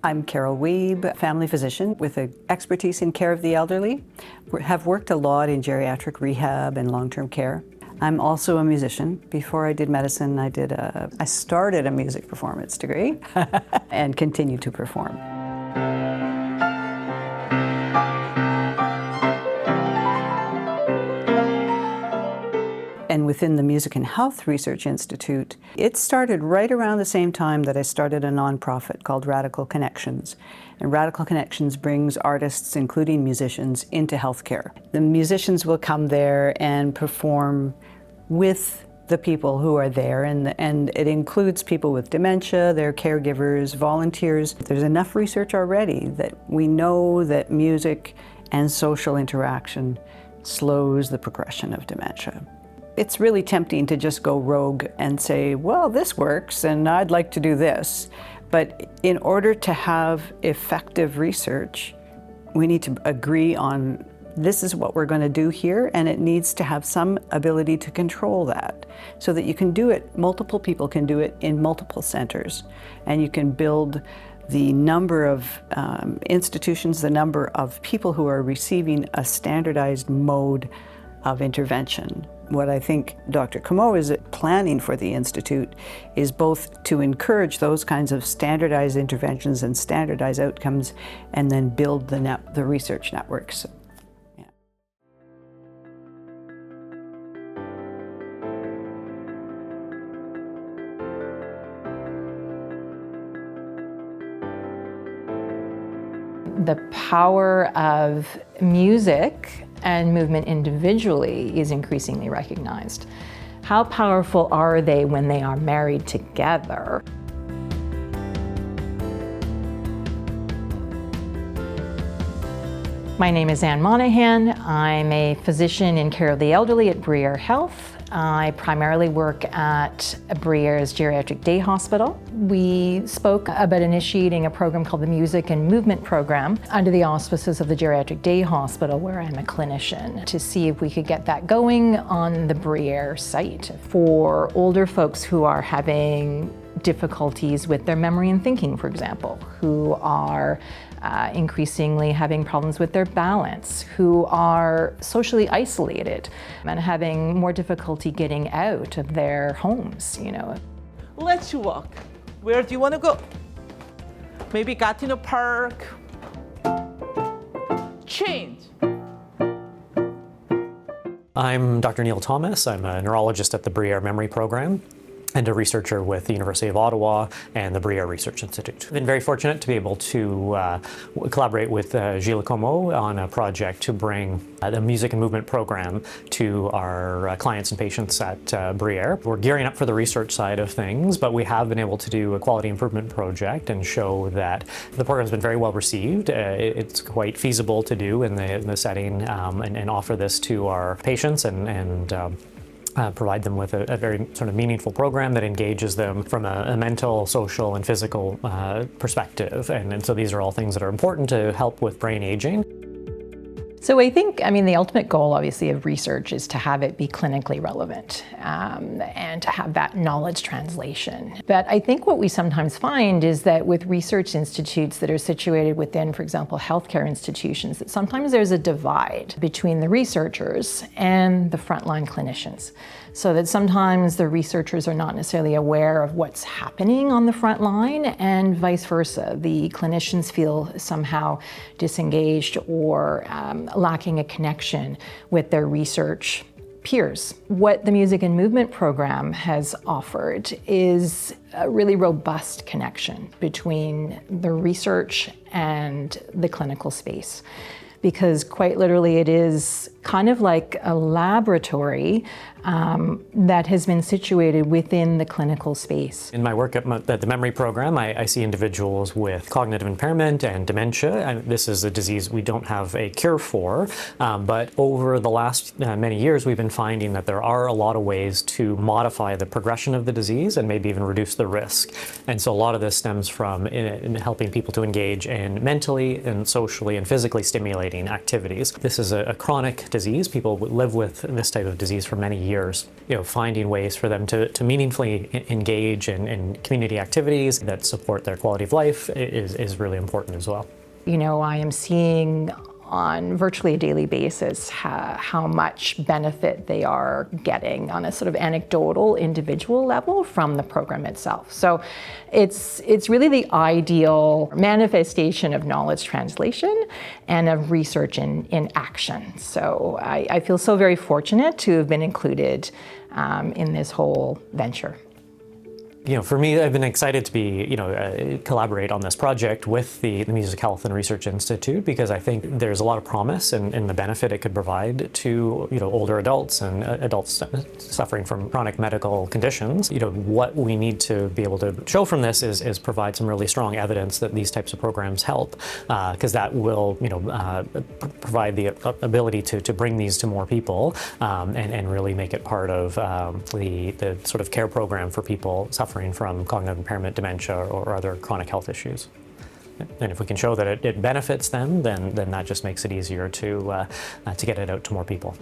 I'm Carol Weeb, family physician with an expertise in care of the elderly. Have worked a lot in geriatric rehab and long-term care. I'm also a musician. Before I did medicine, I started a music performance degree and continue to perform. And within the Music and Health Research Institute, it started right around the same time that I started a nonprofit called Radical Connections. And Radical Connections brings artists, including musicians, into healthcare. The musicians will come there and perform with the people who are there, and it includes people with dementia, their caregivers, volunteers. There's enough research already that we know that music and social interaction slows the progression of dementia. It's really tempting to just go rogue and say, well, this works and I'd like to do this. But in order to have effective research, we need to agree on this is what we're going to do here, and it needs to have some ability to control that so that you can do it, multiple people can do it in multiple centers, and you can build the number of institutions, the number of people who are receiving a standardized mode of intervention. What I think Dr. Comeau is planning for the Institute is both to encourage those kinds of standardized interventions and standardized outcomes, and then build the research networks. Yeah. The power of music and movement individually is increasingly recognized. How powerful are they when they are married together? My name is Anne Monahan. I'm a physician in care of the elderly at Briere Health. I primarily work at Briere's Geriatric Day Hospital. We spoke about initiating a program called the Music and Movement Program under the auspices of the Geriatric Day Hospital, where I'm a clinician, to see if we could get that going on the Briere site for older folks who are having difficulties with their memory and thinking, for example, who are increasingly having problems with their balance, who are socially isolated and having more difficulty getting out of their homes, you know. Let's walk. Where do you want to go? Maybe Gatineau Park. Change. I'm Dr. Neil Thomas. I'm a neurologist at the Briere Memory Program and a researcher with the University of Ottawa and the Briere Research Institute. I've been very fortunate to be able to collaborate with Gilles Comeau on a project to bring the music and movement program to our clients and patients at Briere. We're gearing up for the research side of things, but we have been able to do a quality improvement project and show that the program's been very well received. It's quite feasible to do in the setting and offer this to our patients and provide them with a very sort of meaningful program that engages them from a mental, social, and physical perspective. And so these are all things that are important to help with brain aging. So I think, the ultimate goal, obviously, of research is to have it be clinically relevant and to have that knowledge translation. But I think what we sometimes find is that with research institutes that are situated within, for example, healthcare institutions, that sometimes there's a divide between the researchers and the frontline clinicians. So that sometimes the researchers are not necessarily aware of what's happening on the front line, and vice versa. The clinicians feel somehow disengaged or lacking a connection with their research peers. What the Music and Movement Program has offered is a really robust connection between the research and the clinical space, because quite literally it is kind of like a laboratory that has been situated within the clinical space. In my work at the memory program, I see individuals with cognitive impairment and dementia. And this is a disease we don't have a cure for, but over the last many years, we've been finding that there are a lot of ways to modify the progression of the disease and maybe even reduce the risk. And so a lot of this stems from in helping people to engage in mentally and socially and physically stimulating activities. This is a chronic disease. People live with this type of disease for many years. Finding ways for them to meaningfully engage in community activities that support their quality of life is really important as well. I am seeing on virtually a daily basis how much benefit they are getting on a sort of anecdotal individual level from the program itself. So it's really the ideal manifestation of knowledge translation and of research in action. So I feel so very fortunate to have been included in this whole venture. For me, I've been excited to be, collaborate on this project with the Music Health and Research Institute, because I think there's a lot of promise in the benefit it could provide to, older adults and adults suffering from chronic medical conditions. What we need to be able to show from this is provide some really strong evidence that these types of programs help, because that will, provide the ability to bring these to more people and really make it part of the sort of care program for people suffering from cognitive impairment, dementia, or other chronic health issues. And if we can show that it benefits them, then that just makes it easier to get it out to more people.